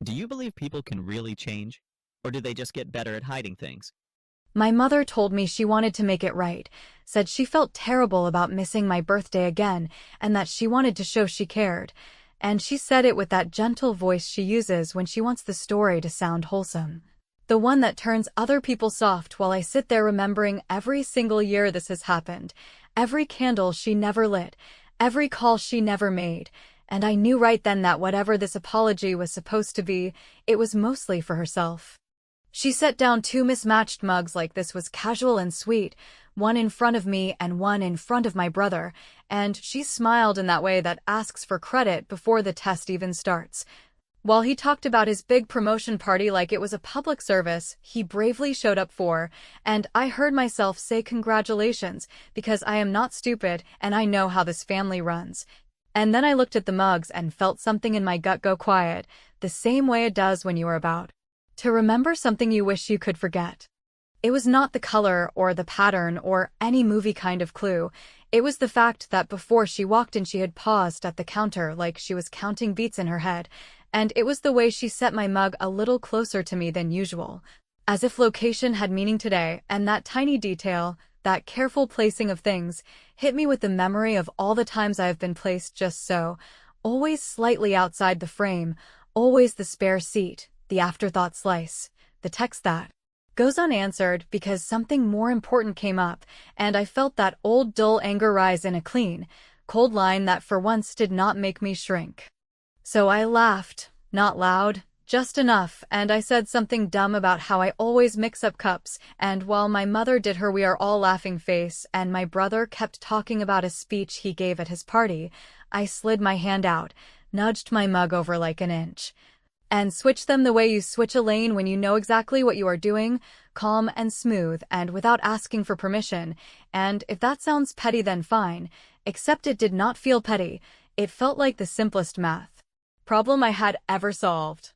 Do you believe people can really change? Or do they just get better at hiding things? My mother told me she wanted to make it right, said she felt terrible about missing my birthday again, and that she wanted to show she cared. And she said it with that gentle voice she uses when she wants the story to sound wholesome. The one that turns other people soft while I sit there remembering every single year this has happened, every candle she never lit, every call she never made. And I knew right then that whatever this apology was supposed to be, it was mostly for herself. She set down two mismatched mugs like this was casual and sweet, one in front of me and one in front of my brother, and she smiled in that way that asks for credit before the test even starts. While he talked about his big promotion party like it was a public service he bravely showed up for, and I heard myself say congratulations, because I am not stupid and I know how this family runs. And then I looked at the mugs and felt something in my gut go quiet, the same way it does when you are about to remember something you wish you could forget. It was not the color or the pattern or any movie kind of clue. It was the fact that before she walked in she had paused at the counter like she was counting beats in her head, and it was the way she set my mug a little closer to me than usual, as if location had meaning today, and that tiny detail, that careful placing of things, hit me with the memory of all the times I have been placed just so, always slightly outside the frame, always the spare seat, the afterthought slice, the text that goes unanswered because something more important came up, and I felt that old dull anger rise in a clean, cold line that for once did not make me shrink. So I laughed, not loud, just enough, and I said something dumb about how I always mix up cups, and while my mother did her we are all laughing face and my brother kept talking about a speech he gave at his party, I slid my hand out, nudged my mug over like an inch, and switch them the way you switch a lane when you know exactly what you are doing, calm and smooth and without asking for permission, and if that sounds petty then fine, except it did not feel petty, it felt like the simplest math problem I had ever solved.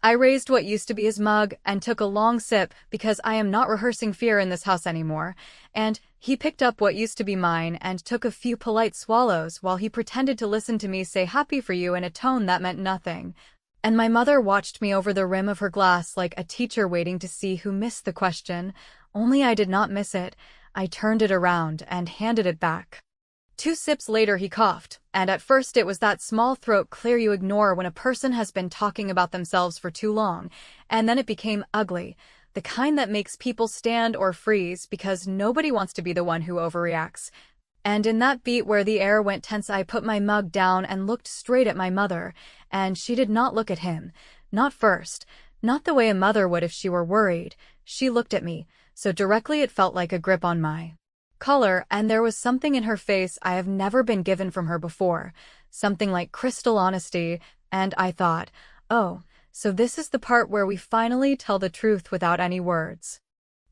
I raised what used to be his mug and took a long sip because I am not rehearsing fear in this house anymore, and he picked up what used to be mine and took a few polite swallows while he pretended to listen to me say happy for you in a tone that meant nothing. And my mother watched me over the rim of her glass like a teacher waiting to see who missed the question, only I did not miss it. I turned it around and handed it back. 2 sips later he coughed, and at first it was that small throat clear you ignore when a person has been talking about themselves for too long, and then it became ugly, the kind that makes people stand or freeze because nobody wants to be the one who overreacts. And in that beat where the air went tense I put my mug down and looked straight at my mother, and she did not look at him. Not first. Not the way a mother would if she were worried. She looked at me, so directly it felt like a grip on my collar, and there was something in her face I have never been given from her before. Something like crystal honesty, and I thought, oh, so this is the part where we finally tell the truth without any words.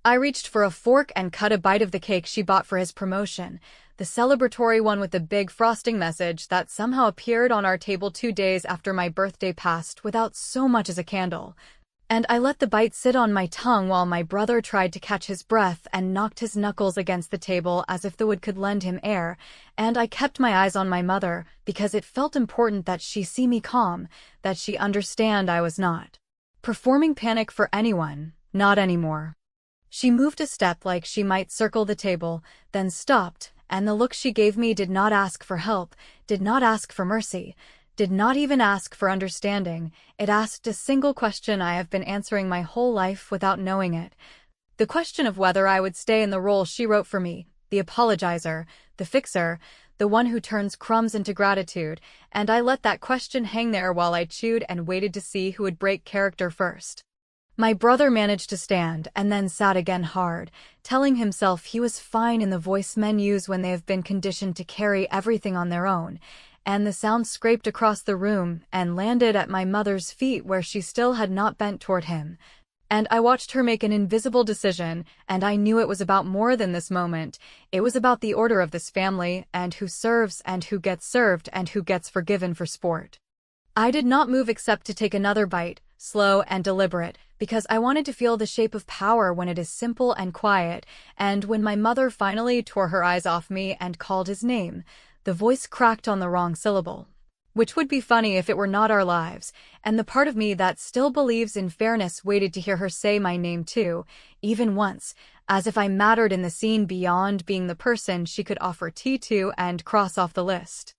I reached for a fork and cut a bite of the cake she bought for his promotion, the celebratory one with the big frosting message that somehow appeared on our table 2 days after my birthday passed without so much as a candle. And I let the bite sit on my tongue while my brother tried to catch his breath and knocked his knuckles against the table as if the wood could lend him air, and I kept my eyes on my mother because it felt important that she see me calm, that she understand I was not performing panic for anyone, not anymore. She moved a step like she might circle the table, then stopped, and the look she gave me did not ask for help, did not ask for mercy, did not even ask for understanding. It asked a single question I have been answering my whole life without knowing it. The question of whether I would stay in the role she wrote for me, the apologizer, the fixer, the one who turns crumbs into gratitude, and I let that question hang there while I chewed and waited to see who would break character first. My brother managed to stand and then sat again hard, telling himself he was fine in the voice men use when they have been conditioned to carry everything on their own, and the sound scraped across the room and landed at my mother's feet where she still had not bent toward him. And I watched her make an invisible decision, and I knew it was about more than this moment. It was about the order of this family, and who serves and who gets served and who gets forgiven for sport. I did not move except to take another bite, slow and deliberate, because I wanted to feel the shape of power when it is simple and quiet, and when my mother finally tore her eyes off me and called his name, the voice cracked on the wrong syllable. which would be funny if it were not our lives, and the part of me that still believes in fairness waited to hear her say my name too, even once, as if I mattered in the scene beyond being the person she could offer tea to and cross off the list.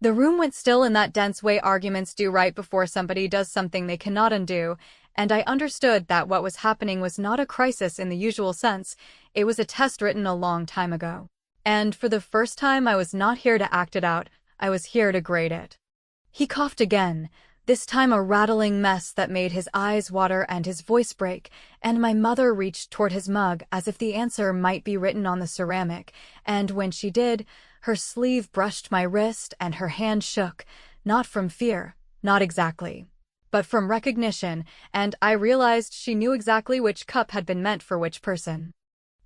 The room went still in that dense way arguments do right before somebody does something they cannot undo, and I understood that what was happening was not a crisis in the usual sense, it was a test written a long time ago. And for the first time I was not here to act it out, I was here to grade it. He coughed again, this time a rattling mess that made his eyes water and his voice break, and my mother reached toward his mug as if the answer might be written on the ceramic, and when she did, her sleeve brushed my wrist and her hand shook, not from fear, not exactly, but from recognition, and I realized she knew exactly which cup had been meant for which person.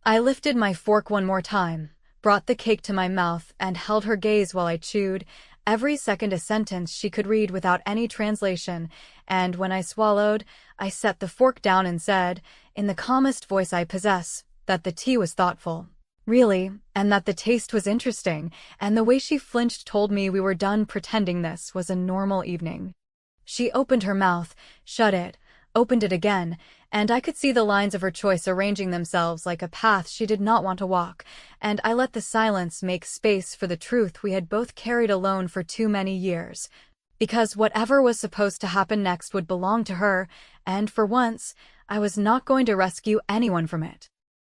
I lifted my fork one more time, brought the cake to my mouth, and held her gaze while I chewed, every second a sentence she could read without any translation, and when I swallowed, I set the fork down and said, in the calmest voice I possess, that the tea was thoughtful. Really, and that the taste was interesting, and the way she flinched told me we were done pretending this was a normal evening. She opened her mouth, shut it, opened it again, and I could see the lines of her choice arranging themselves like a path she did not want to walk, and I let the silence make space for the truth we had both carried alone for too many years. Because whatever was supposed to happen next would belong to her, and for once, I was not going to rescue anyone from it.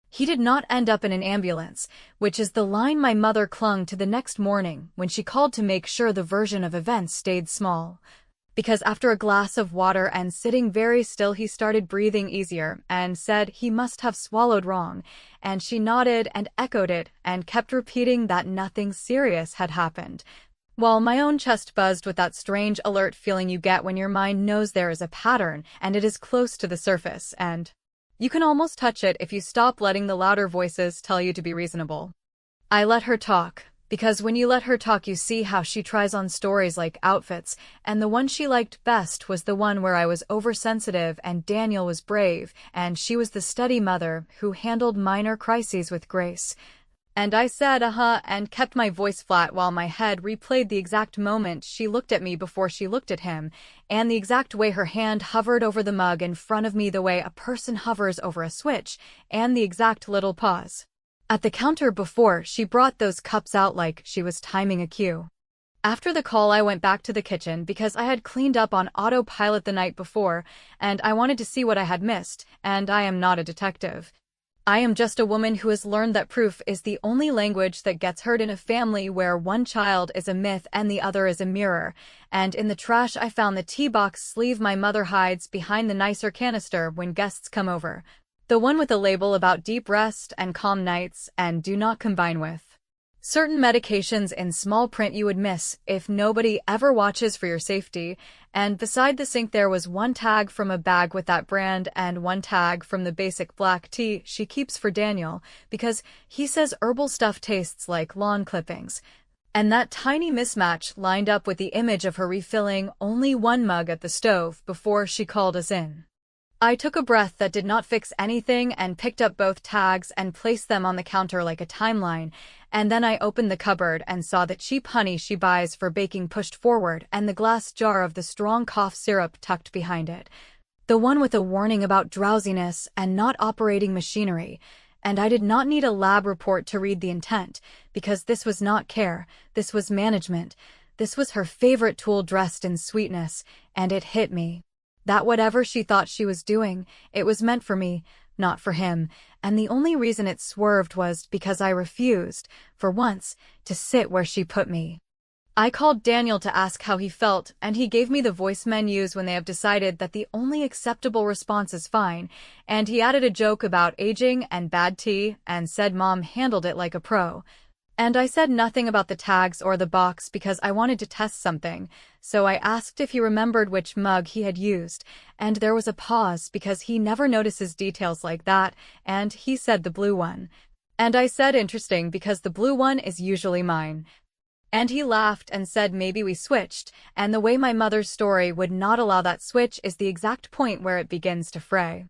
He did not end up in an ambulance, which is the line my mother clung to the next morning when she called to make sure the version of events stayed small. Because after a glass of water and sitting very still he started breathing easier and said he must have swallowed wrong, and she nodded and echoed it and kept repeating that nothing serious had happened, while my own chest buzzed with that strange alert feeling you get when your mind knows there is a pattern and it is close to the surface, and you can almost touch it if you stop letting the louder voices tell you to be reasonable. I let her talk, because when you let her talk you see how she tries on stories like outfits, and the one she liked best was the one where I was oversensitive and Daniel was brave, and she was the steady mother who handled minor crises with grace. And I said uh-huh and kept my voice flat while my head replayed the exact moment she looked at me before she looked at him, and the exact way her hand hovered over the mug in front of me the way a person hovers over a switch, and the exact little pause at the counter before she brought those cups out like she was timing a cue. After the call I went back to the kitchen because I had cleaned up on autopilot the night before, and I wanted to see what I had missed, and I am not a detective. I am just a woman who has learned that proof is the only language that gets heard in a family where one child is a myth and the other is a mirror, and in the trash I found the tea box sleeve my mother hides behind the nicer canister when guests come over. The one with a label about deep rest and calm nights and do not combine with certain medications in small print you would miss if nobody ever watches for your safety, and beside the sink there was one tag from a bag with that brand and one tag from the basic black tea she keeps for Daniel, because he says herbal stuff tastes like lawn clippings. And that tiny mismatch lined up with the image of her refilling only one mug at the stove before she called us in. I took a breath that did not fix anything and picked up both tags and placed them on the counter like a timeline, and then I opened the cupboard and saw the cheap honey she buys for baking pushed forward and the glass jar of the strong cough syrup tucked behind it. The one with a warning about drowsiness and not operating machinery, and I did not need a lab report to read the intent, because this was not care, this was management, this was her favorite tool dressed in sweetness, and it hit me. That whatever she thought she was doing, it was meant for me, not for him, and the only reason it swerved was because I refused, for once, to sit where she put me. I called Daniel to ask how he felt, and he gave me the voice menus when they have decided that the only acceptable response is fine, and he added a joke about aging and bad tea, and said Mom handled it like a pro. And I said nothing about the tags or the box because I wanted to test something, so I asked if he remembered which mug he had used, and there was a pause because he never notices details like that, and he said the blue one. And I said interesting because the blue one is usually mine. And he laughed and said maybe we switched, and the way my mother's story would not allow that switch is the exact point where it begins to fray.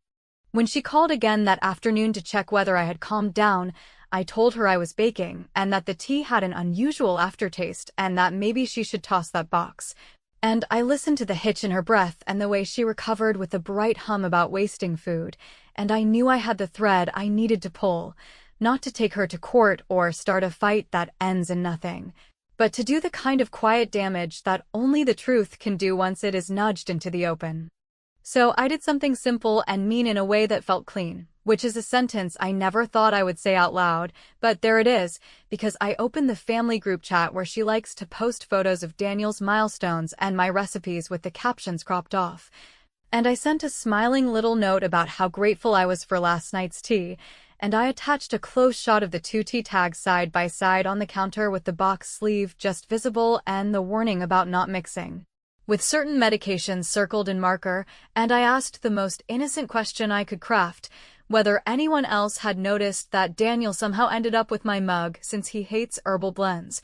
When she called again that afternoon to check whether I had calmed down, I told her I was baking and that the tea had an unusual aftertaste and that maybe she should toss that box. And I listened to the hitch in her breath and the way she recovered with a bright hum about wasting food, and I knew I had the thread I needed to pull, not to take her to court or start a fight that ends in nothing, but to do the kind of quiet damage that only the truth can do once it is nudged into the open. So I did something simple and mean in a way that felt clean, which is a sentence I never thought I would say out loud, but there it is, because I opened the family group chat where she likes to post photos of Daniel's milestones and my recipes with the captions cropped off. And I sent a smiling little note about how grateful I was for last night's tea, and I attached a close shot of the two tea tags side by side on the counter with the box sleeve just visible and the warning about not mixing, with certain medications circled in marker, and I asked the most innocent question I could craft, whether anyone else had noticed that Daniel somehow ended up with my mug since he hates herbal blends,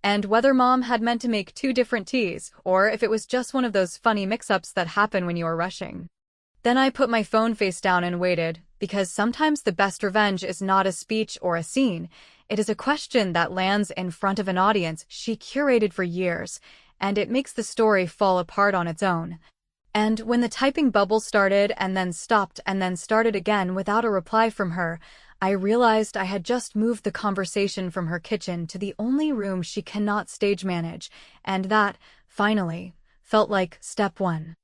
and whether Mom had meant to make two different teas, or if it was just one of those funny mix-ups that happen when you are rushing. Then I put my phone face down and waited, because sometimes the best revenge is not a speech or a scene, it is a question that lands in front of an audience she curated for years, and it makes the story fall apart on its own. And when the typing bubble started and then stopped and then started again without a reply from her, I realized I had just moved the conversation from her kitchen to the only room she cannot stage manage, and that, finally, felt like step one.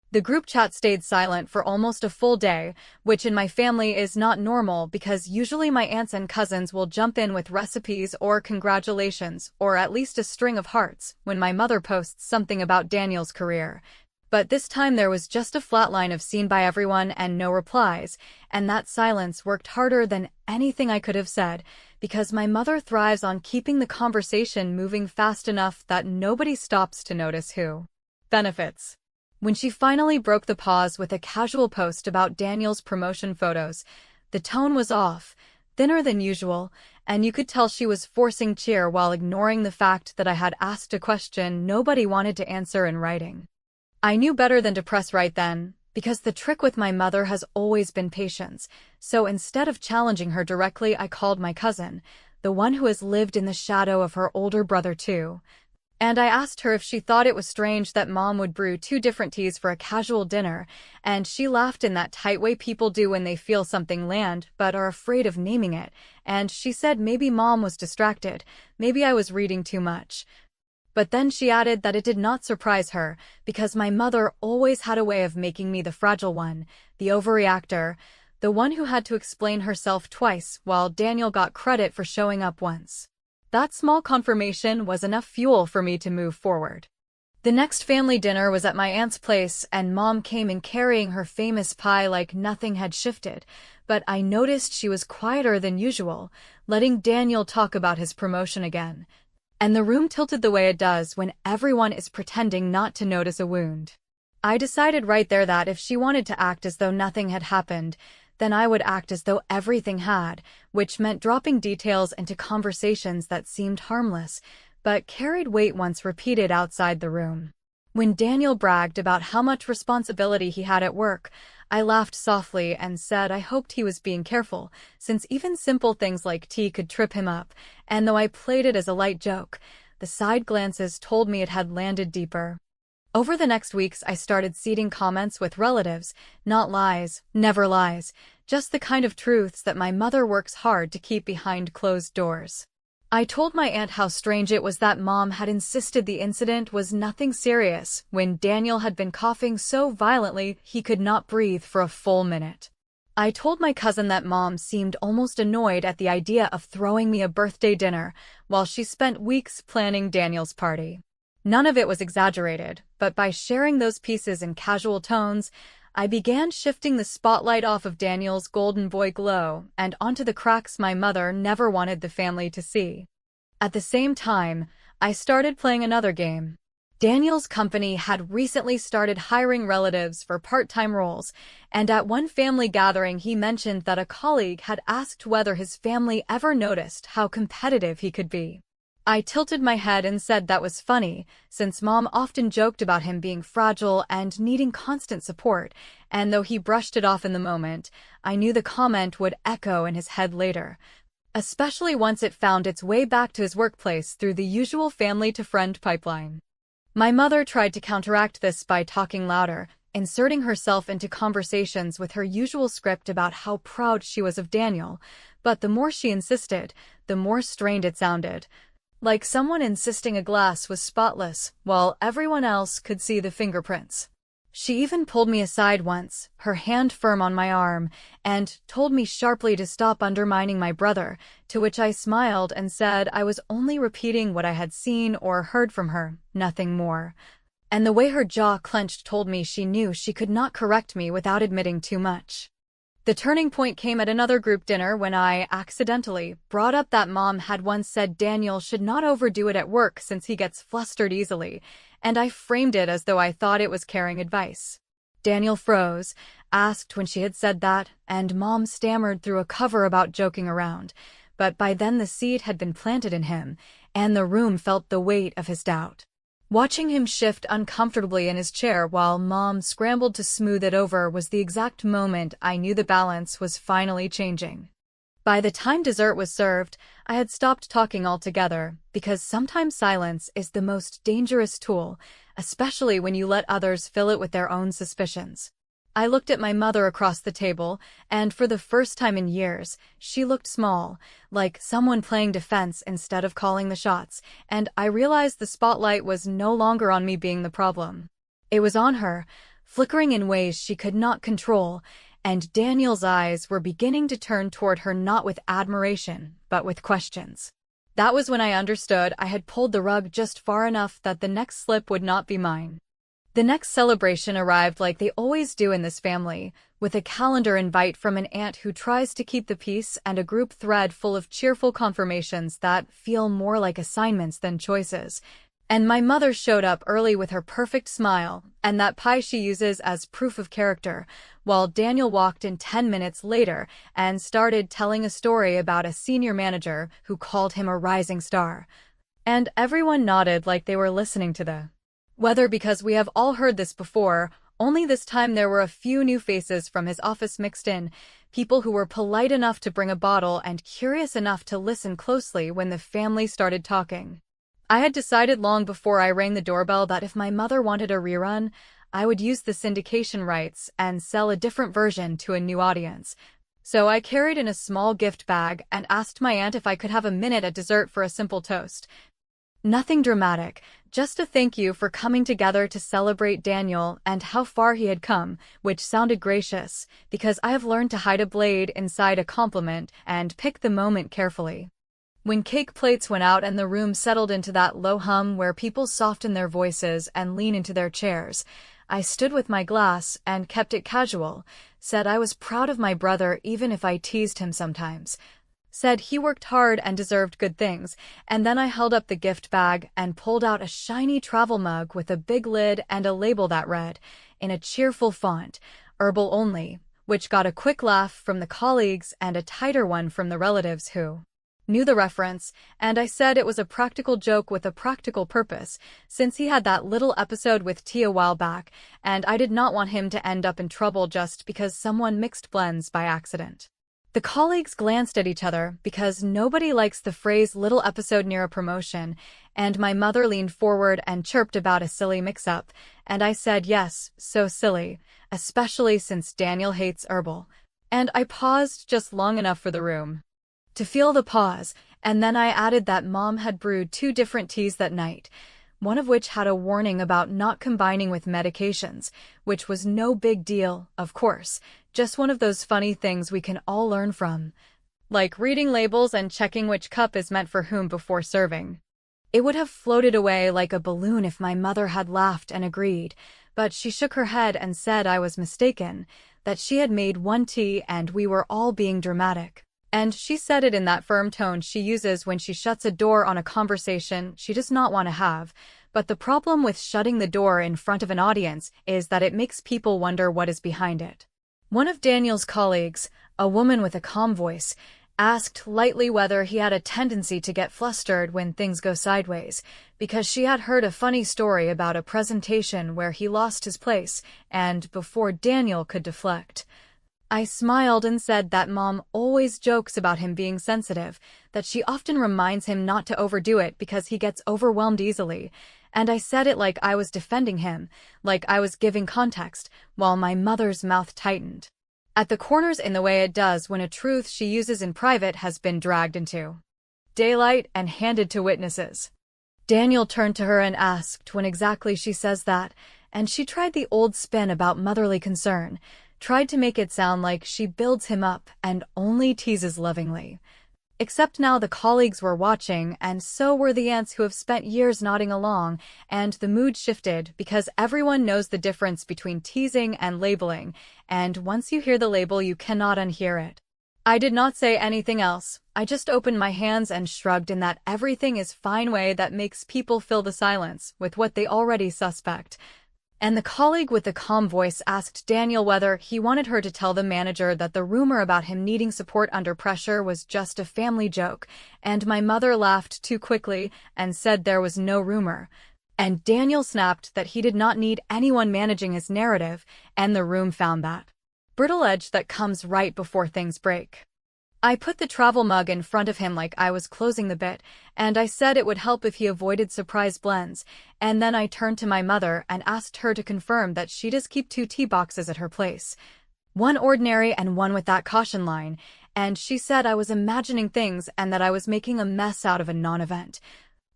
The group chat stayed silent for almost a full day, which in my family is not normal because usually my aunts and cousins will jump in with recipes or congratulations, or at least a string of hearts, when my mother posts something about Daniel's career. But this time there was just a flat line of seen by everyone and no replies, and that silence worked harder than anything I could have said, because my mother thrives on keeping the conversation moving fast enough that nobody stops to notice who benefits. When she finally broke the pause with a casual post about Daniel's promotion photos, the tone was off, thinner than usual, and you could tell she was forcing cheer while ignoring the fact that I had asked a question nobody wanted to answer in writing. I knew better than to press right then, because the trick with my mother has always been patience, so instead of challenging her directly I called my cousin, the one who has lived in the shadow of her older brother too, and I asked her if she thought it was strange that Mom would brew two different teas for a casual dinner, and she laughed in that tight way people do when they feel something land but are afraid of naming it, and she said maybe Mom was distracted, maybe I was reading too much. But then she added that it did not surprise her, because my mother always had a way of making me the fragile one, the overreactor, the one who had to explain herself twice while Daniel got credit for showing up once. That small confirmation was enough fuel for me to move forward. The next family dinner was at my aunt's place, and Mom came in carrying her famous pie like nothing had shifted, but I noticed she was quieter than usual, letting Daniel talk about his promotion again. And the room tilted the way it does when everyone is pretending not to notice a wound. I decided right there that if she wanted to act as though nothing had happened, then I would act as though everything had, which meant dropping details into conversations that seemed harmless, but carried weight once repeated outside the room. When Daniel bragged about how much responsibility he had at work, I laughed softly and said I hoped he was being careful, since even simple things like tea could trip him up, and though I played it as a light joke, the side glances told me it had landed deeper. Over the next weeks I started seeding comments with relatives, not lies, never lies, just the kind of truths that my mother works hard to keep behind closed doors. I told my aunt how strange it was that Mom had insisted the incident was nothing serious when Daniel had been coughing so violently he could not breathe for a full minute. I told my cousin that Mom seemed almost annoyed at the idea of throwing me a birthday dinner while she spent weeks planning Daniel's party. None of it was exaggerated, but by sharing those pieces in casual tones, I began shifting the spotlight off of Daniel's golden boy glow and onto the cracks my mother never wanted the family to see. At the same time, I started playing another game. Daniel's company had recently started hiring relatives for part-time roles, and at one family gathering he mentioned that a colleague had asked whether his family ever noticed how competitive he could be. I tilted my head and said that was funny, since Mom often joked about him being fragile and needing constant support, and though he brushed it off in the moment, I knew the comment would echo in his head later. especially once it found its way back to his workplace through the usual family-to-friend pipeline. My mother tried to counteract this by talking louder, inserting herself into conversations with her usual script about how proud she was of Daniel, but the more she insisted, the more strained it sounded, like someone insisting a glass was spotless while everyone else could see the fingerprints. She even pulled me aside once, her hand firm on my arm, and told me sharply to stop undermining my brother, to which I smiled and said I was only repeating what I had seen or heard from her, nothing more. And the way her jaw clenched told me she knew she could not correct me without admitting too much. The turning point came at another group dinner when I, accidentally, brought up that Mom had once said Daniel should not overdo it at work since he gets flustered easily, and I framed it as though I thought it was caring advice. Daniel froze, asked when she had said that, and Mom stammered through a cover about joking around, but by then the seed had been planted in him, and the room felt the weight of his doubt. Watching him shift uncomfortably in his chair while Mom scrambled to smooth it over was the exact moment I knew the balance was finally changing. By the time dessert was served, I had stopped talking altogether, because sometimes silence is the most dangerous tool, especially when you let others fill it with their own suspicions. I looked at my mother across the table, and for the first time in years, she looked small, like someone playing defense instead of calling the shots, and I realized the spotlight was no longer on me being the problem. It was on her, flickering in ways she could not control, and Daniel's eyes were beginning to turn toward her not with admiration, but with questions. That was when I understood I had pulled the rug just far enough that the next slip would not be mine. The next celebration arrived like they always do in this family, with a calendar invite from an aunt who tries to keep the peace and a group thread full of cheerful confirmations that feel more like assignments than choices. And my mother showed up early with her perfect smile and that pie she uses as proof of character, while Daniel walked in 10 minutes later and started telling a story about a senior manager who called him a rising star. And everyone nodded like they were listening to the whether because we have all heard this before, only this time there were a few new faces from his office mixed in, people who were polite enough to bring a bottle and curious enough to listen closely when the family started talking. I had decided long before I rang the doorbell that if my mother wanted a rerun, I would use the syndication rights and sell a different version to a new audience. So I carried in a small gift bag and asked my aunt if I could have a minute at dessert for a simple toast. Nothing dramatic, just a thank you for coming together to celebrate Daniel and how far he had come, which sounded gracious, because I have learned to hide a blade inside a compliment and pick the moment carefully. When cake plates went out and the room settled into that low hum where people soften their voices and lean into their chairs, I stood with my glass and kept it casual, said I was proud of my brother even if I teased him sometimes, said he worked hard and deserved good things, and then I held up the gift bag and pulled out a shiny travel mug with a big lid and a label that read, in a cheerful font, "Herbal Only," which got a quick laugh from the colleagues and a tighter one from the relatives who knew the reference, and I said it was a practical joke with a practical purpose, since he had that little episode with T a while back, and I did not want him to end up in trouble just because someone mixed blends by accident. The colleagues glanced at each other because nobody likes the phrase little episode near a promotion, and my mother leaned forward and chirped about a silly mix-up, and I said yes, so silly, especially since Daniel hates herbal. And I paused just long enough for the room to feel the pause, and then I added that Mom had brewed 2 different teas that night, one of which had a warning about not combining with medications, which was no big deal, of course, just one of those funny things we can all learn from, like reading labels and checking which cup is meant for whom before serving. It would have floated away like a balloon if my mother had laughed and agreed, but she shook her head and said I was mistaken, that she had made 1 tea and we were all being dramatic. And she said it in that firm tone she uses when she shuts a door on a conversation she does not want to have, but the problem with shutting the door in front of an audience is that it makes people wonder what is behind it. One of Daniel's colleagues, a woman with a calm voice, asked lightly whether he had a tendency to get flustered when things go sideways, because she had heard a funny story about a presentation where he lost his place, and before Daniel could deflect, I smiled and said that Mom always jokes about him being sensitive, that she often reminds him not to overdo it because he gets overwhelmed easily, and I said it like I was defending him, like I was giving context, while my mother's mouth tightened at the corners in the way it does when a truth she uses in private has been dragged into daylight and handed to witnesses. Daniel turned to her and asked when exactly she says that, and she tried the old spin about motherly concern, tried to make it sound like she builds him up and only teases lovingly. Except now the colleagues were watching, and so were the aunts who have spent years nodding along, and the mood shifted because everyone knows the difference between teasing and labeling, and once you hear the label you cannot unhear it. I did not say anything else. I just opened my hands and shrugged in that everything is fine way that makes people fill the silence with what they already suspect. And the colleague with the calm voice asked Daniel whether he wanted her to tell the manager that the rumor about him needing support under pressure was just a family joke, and my mother laughed too quickly and said there was no rumor. And Daniel snapped that he did not need anyone managing his narrative, and the room found that brittle edge that comes right before things break. I put the travel mug in front of him like I was closing the bit, and I said it would help if he avoided surprise blends, and then I turned to my mother and asked her to confirm that she does keep 2 tea boxes at her place. One ordinary and one with that caution line, and she said I was imagining things and that I was making a mess out of a non-event.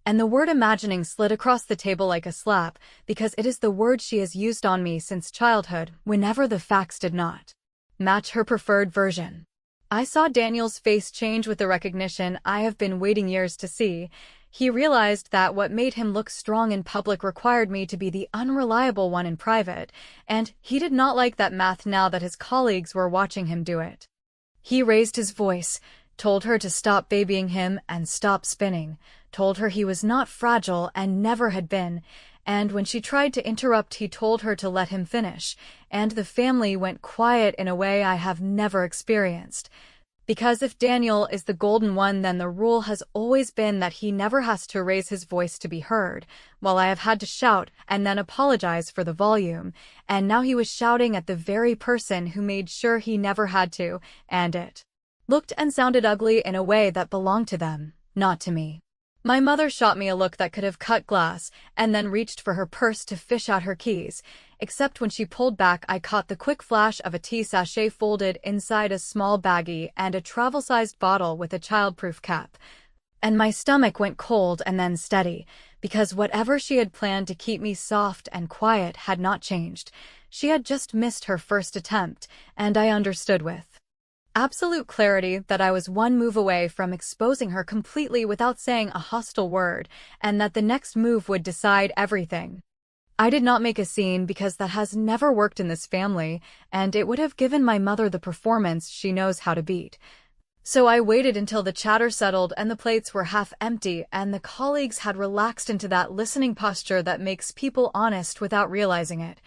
And the word imagining slid across the table like a slap, because it is the word she has used on me since childhood, whenever the facts did not match her preferred version. I saw Daniel's face change with the recognition I have been waiting years to see. He realized that what made him look strong in public required me to be the unreliable one in private, and he did not like that math now that his colleagues were watching him do it. He raised his voice, told her to stop babying him and stop spinning, told her he was not fragile and never had been, and when she tried to interrupt he told her to let him finish, and the family went quiet in a way I have never experienced. Because if Daniel is the golden one, then the rule has always been that he never has to raise his voice to be heard, while I have had to shout and then apologize for the volume, and now he was shouting at the very person who made sure he never had to, and it looked and sounded ugly in a way that belonged to them, not to me. My mother shot me a look that could have cut glass, and then reached for her purse to fish out her keys, except when she pulled back I caught the quick flash of a tea sachet folded inside a small baggie and a travel-sized bottle with a child-proof cap. And my stomach went cold and then steady, because whatever she had planned to keep me soft and quiet had not changed. She had just missed her first attempt, and I understood with absolute clarity that I was one move away from exposing her completely without saying a hostile word, and that the next move would decide everything. I did not make a scene because that has never worked in this family, and it would have given my mother the performance she knows how to beat. So I waited until the chatter settled and the plates were half empty and the colleagues had relaxed into that listening posture that makes people honest without realizing it.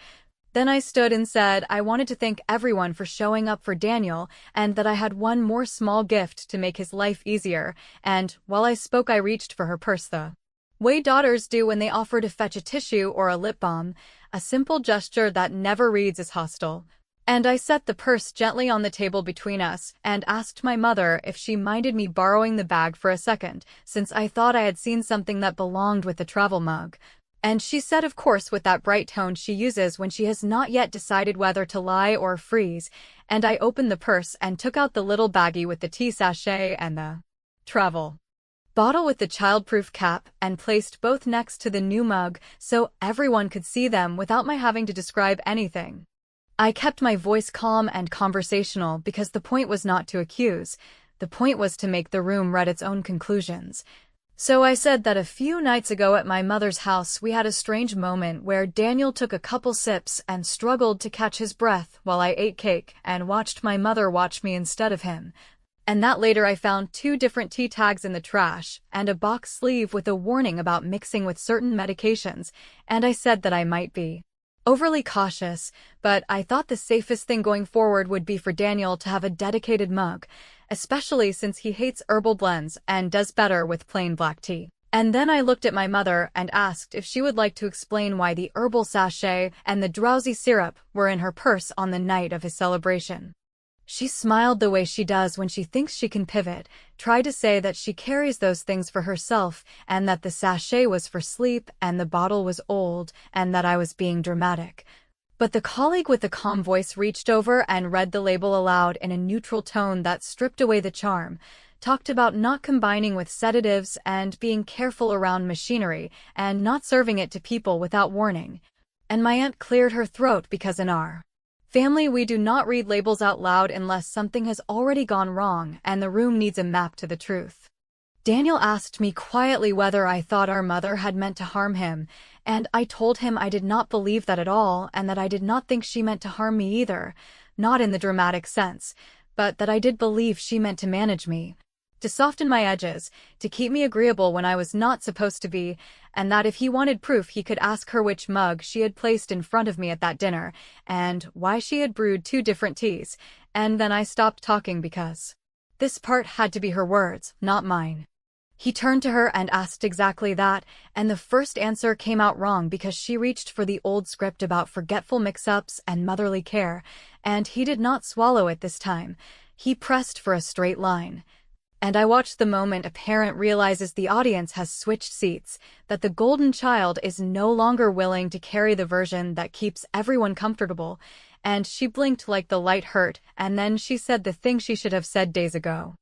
Then I stood and said I wanted to thank everyone for showing up for Daniel and that I had one more small gift to make his life easier, and while I spoke I reached for her purse the way daughters do when they offer to fetch a tissue or a lip balm, a simple gesture that never reads as hostile. And I set the purse gently on the table between us and asked my mother if she minded me borrowing the bag for a second, since I thought I had seen something that belonged with the travel mug. And she said of course with that bright tone she uses when she has not yet decided whether to lie or freeze, and I opened the purse and took out the little baggie with the tea sachet and the travel bottle with the childproof cap and placed both next to the new mug so everyone could see them without my having to describe anything. I kept my voice calm and conversational because the point was not to accuse, the point was to make the room read its own conclusions. So I said that a few nights ago at my mother's house we had a strange moment where Daniel took a couple sips and struggled to catch his breath while I ate cake and watched my mother watch me instead of him. And that later I found 2 different tea tags in the trash and a box sleeve with a warning about mixing with certain medications, and I said that I might be overly cautious, but I thought the safest thing going forward would be for Daniel to have a dedicated mug, especially since he hates herbal blends and does better with plain black tea. And then I looked at my mother and asked if she would like to explain why the herbal sachet and the drowsy syrup were in her purse on the night of his celebration. She smiled the way she does when she thinks she can pivot, tried to say that she carries those things for herself and that the sachet was for sleep and the bottle was old and that I was being dramatic. But the colleague with the calm voice reached over and read the label aloud in a neutral tone that stripped away the charm, talked about not combining with sedatives and being careful around machinery and not serving it to people without warning. And my aunt cleared her throat because in our family we do not read labels out loud unless something has already gone wrong and the room needs a map to the truth. Daniel asked me quietly whether I thought our mother had meant to harm him, and I told him I did not believe that at all and that I did not think she meant to harm me either, not in the dramatic sense, but that I did believe she meant to manage me, to soften my edges, to keep me agreeable when I was not supposed to be, and that if he wanted proof he could ask her which mug she had placed in front of me at that dinner, and why she had brewed 2 different teas, and then I stopped talking because this part had to be her words, not mine. He turned to her and asked exactly that, and the first answer came out wrong because she reached for the old script about forgetful mix-ups and motherly care, and he did not swallow it this time. He pressed for a straight line. And I watched the moment a parent realizes the audience has switched seats, that the golden child is no longer willing to carry the version that keeps everyone comfortable, and she blinked like the light hurt, and then she said the thing she should have said days ago.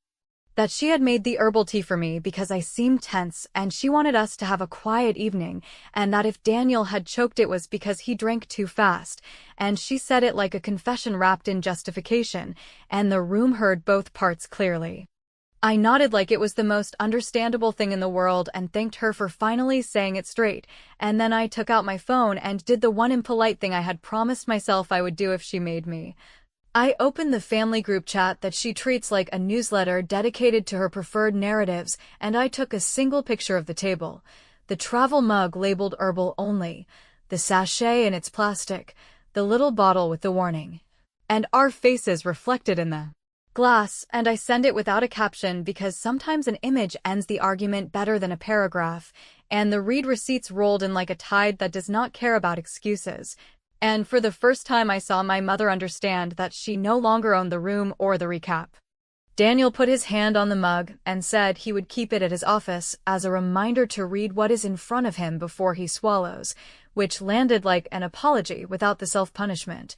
That she had made the herbal tea for me because I seemed tense and she wanted us to have a quiet evening, and that if Daniel had choked it was because he drank too fast, and she said it like a confession wrapped in justification, and the room heard both parts clearly. I nodded like it was the most understandable thing in the world and thanked her for finally saying it straight, and then I took out my phone and did the one impolite thing I had promised myself I would do if she made me. I opened the family group chat that she treats like a newsletter dedicated to her preferred narratives, and I took a single picture of the table. The travel mug labeled herbal only, the sachet in its plastic, the little bottle with the warning, and our faces reflected in the glass, and I send it without a caption because sometimes an image ends the argument better than a paragraph, and the read receipts rolled in like a tide that does not care about excuses. And for the first time I saw my mother understand that she no longer owned the room or the recap. Daniel put his hand on the mug and said he would keep it at his office as a reminder to read what is in front of him before he swallows, which landed like an apology without the self-punishment.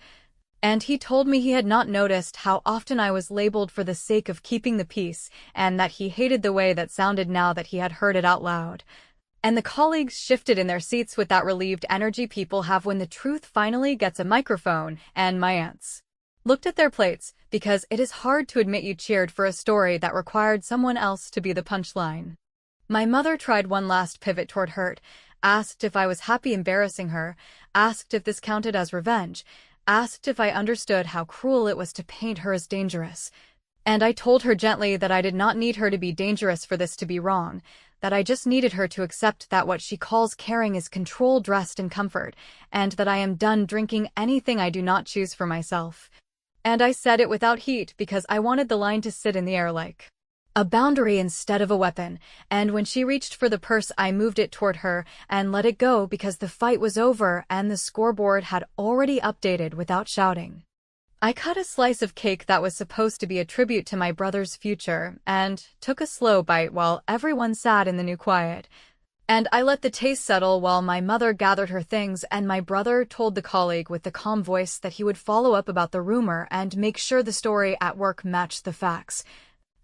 And he told me he had not noticed how often I was labeled for the sake of keeping the peace, and that he hated the way that sounded now that he had heard it out loud. And the colleagues shifted in their seats with that relieved energy people have when the truth finally gets a microphone, and my aunts looked at their plates, because it is hard to admit you cheered for a story that required someone else to be the punchline. My mother tried one last pivot toward hurt, asked if I was happy embarrassing her, asked if this counted as revenge, asked if I understood how cruel it was to paint her as dangerous. And I told her gently that I did not need her to be dangerous for this to be wrong, that I just needed her to accept that what she calls caring is control dressed in comfort, and that I am done drinking anything I do not choose for myself. And I said it without heat because I wanted the line to sit in the air like a boundary instead of a weapon, and when she reached for the purse I moved it toward her and let it go because the fight was over and the scoreboard had already updated without shouting. I cut a slice of cake that was supposed to be a tribute to my brother's future and took a slow bite while everyone sat in the new quiet. And I let the taste settle while my mother gathered her things and my brother told the colleague with the calm voice that he would follow up about the rumor and make sure the story at work matched the facts.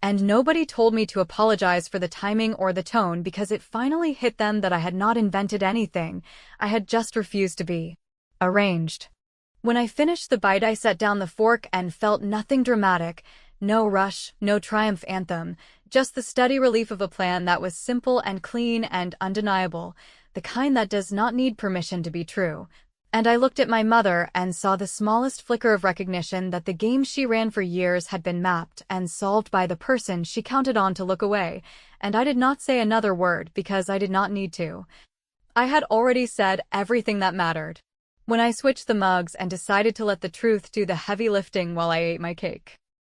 And nobody told me to apologize for the timing or the tone because it finally hit them that I had not invented anything, I had just refused to be arranged. When I finished the bite I set down the fork and felt nothing dramatic, no rush, no triumph anthem, just the steady relief of a plan that was simple and clean and undeniable, the kind that does not need permission to be true. And I looked at my mother and saw the smallest flicker of recognition that the game she ran for years had been mapped and solved by the person she counted on to look away, and I did not say another word because I did not need to. I had already said everything that mattered when I switched the mugs and decided to let the truth do the heavy lifting while I ate my cake.